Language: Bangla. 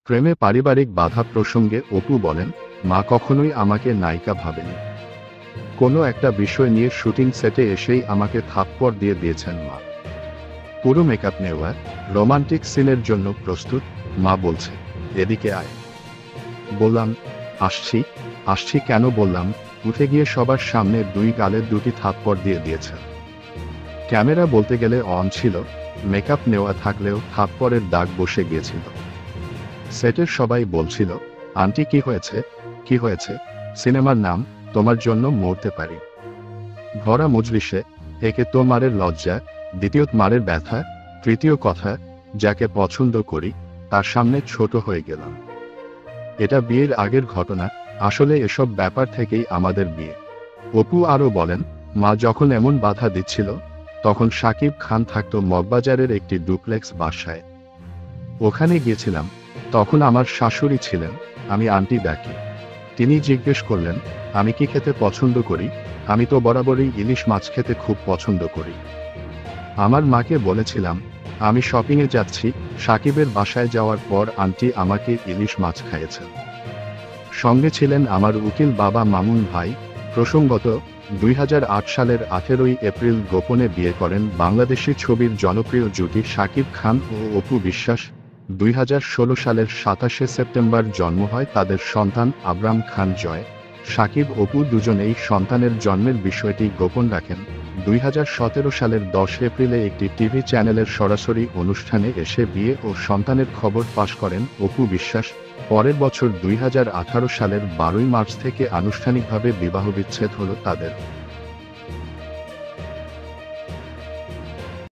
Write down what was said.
প্রেমে পারিবারিক বাধা প্রসঙ্গে অপু বলেন, মা কখনোই আমাকে নায়িকা ভাবেনি। কোনো একটা বিষয় নিয়ে শুটিং সেটে এসেই আমাকে থাপ্পড় দিয়ে দিয়েছেন মা। পুরো মেকআপ নেওয়া, রোমান্টিক সিনের জন্য প্রস্তুত, মা বলছে, এদিকে আয়। বললাম, আসছি। আসছি কেন বললাম, উঠে গিয়ে সবার সামনে দুই গালে দুটি থাপ্পড় দিয়ে দিয়েছেন। ক্যামেরা বলতে গেলে অন ছিল, মেকআপ নেওয়া থাকলেও থাপ্পড়ের দাগ বসে গিয়েছিল। সেটের সবাই বলছিল, আন্টি কি হয়েছে, কি হয়েছে? সিনেমার নাম, তোমার জন্য মরতে পারি। ভরা মজলিসে, একে তো মারের লজ্জা, দ্বিতীয়ত মারের ব্যথা, তৃতীয় কথা, যাকে পছন্দ করি তার সামনে ছোট হয়ে গেলাম। এটা বিয়ের আগের ঘটনা, আসলে এসব ব্যাপার থেকেই আমাদের বিয়ে। অপু আরও বলেন, মা যখন এমন বাধা দিচ্ছিল, তখন শাকিব খান থাকতো মগবাজারের একটি ডুপ্লেক্স বাসায়। ওখানে গিয়েছিলাম, তখন আমার শাশুড়ি ছিলেন, আমি আন্টি ডাকি। তিনি জিজ্ঞেস করলেন, আমি কি খেতে পছন্দ করি? আমি তো বরাবরই ইলিশ মাছ খেতে খুব পছন্দ করি। আমার মাকে বলেছিলাম, আমি শপিংয়ে যাচ্ছি। শাকিবের বাসায় যাওয়ার পর আন্টি আমাকে ইলিশ মাছ খাইয়েছেন। সঙ্গে ছিলেন আমার উকিল বাবা মামুন ভাই। প্রসঙ্গত, 2008 সালের 18 এপ্রিল গোপনে বিয়ে করেন বাংলাদেশি ছবির জনপ্রিয় জুটি শাকিব খান ও অপু বিশ্বাস। 2016 সালের 27 সেপ্টেম্বর জন্ম হয় তাদের সন্তান আবরাম খান জয়। শাকিব অপু দুজনেই সন্তানের জন্মের বিষয়টি গোপন রাখেন। 2017 সালের 10 এপ্রিলে একটি টিভি চ্যানেলের সরাসরি অনুষ্ঠানে এসে বিয়ে ও সন্তানের খবর ফাঁস করেন অপু বিশ্বাস। পরের বছর 2018 সালের 12 মার্চ থেকে আনুষ্ঠানিকভাবে বিবাহবিচ্ছেদ হলো তাদের।